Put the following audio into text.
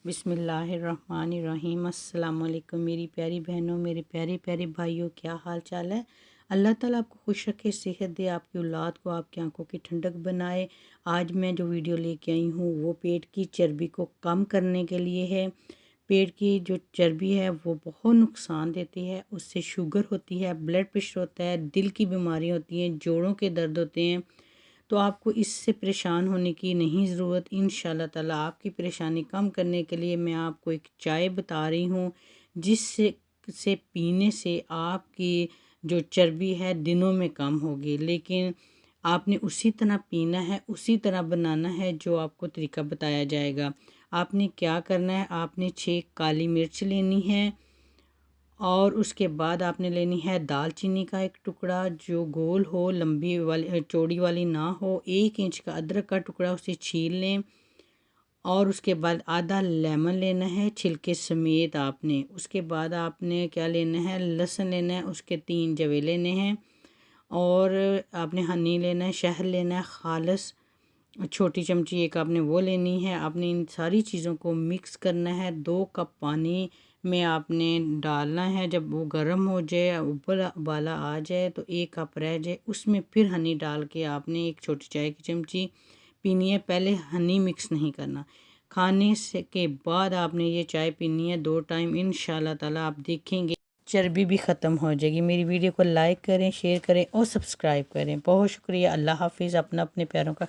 बिस्मिल्लाहिर्रहमानिर्रहीम। अस्सलाम वालेकुम मेरी प्यारी बहनों, मेरे प्यारे प्यारे भाइयों, क्या हाल चाल है। अल्लाह ताला आपको खुश रखे, सेहत दे, आपकी औलाद को आपकी आंखों की ठंडक बनाए। आज मैं जो वीडियो लेके आई हूँ वो पेट की चर्बी को कम करने के लिए है। पेट की जो चर्बी है वो बहुत नुकसान देती है, उससे शुगर होती है, ब्लड प्रेशर होता है, दिल की बीमारी होती हैं, जोड़ों के दर्द होते हैं। तो आपको इससे परेशान होने की नहीं ज़रूरत। इंशाल्लाह ताला आपकी परेशानी कम करने के लिए मैं आपको एक चाय बता रही हूँ, जिससे से पीने से आपकी जो चर्बी है दिनों में कम होगी। लेकिन आपने उसी तरह पीना है, उसी तरह बनाना है जो आपको तरीका बताया जाएगा। आपने क्या करना है, आपने 6 काली मिर्च लेनी है और उसके बाद आपने लेनी है दालचीनी का एक टुकड़ा जो गोल हो, लंबी वाली चौड़ी वाली ना हो। 1 इंच का अदरक का टुकड़ा, उसे छील लें। और उसके बाद आधा लेमन लेना है छिलके समेत आपने। उसके बाद आपने क्या लेना है, लहसुन लेना है, उसके 3 जवे लेने हैं। और आपने हनी लेना है, शहद लेना है खालिस, छोटी चमची एक आपने वो लेनी है। आपने इन सारी चीज़ों को मिक्स करना है। 2 कप पानी में आपने डालना है। जब वो गर्म हो जाए, ऊपर उबाला आ जाए तो 1 कप रह जाए, उसमें फिर हनी डाल के आपने 1 छोटी चाय की चमची पीनी है। पहले हनी मिक्स नहीं करना। खाने से के बाद आपने ये चाय पीनी है 2 टाइम। इंशाल्लाह ताला आप देखेंगे चर्बी भी ख़त्म हो जाएगी। मेरी वीडियो को लाइक करें, शेयर करें और सब्सक्राइब करें। बहुत शुक्रिया। अल्लाह हाफिज़। अपना अपने प्यारों का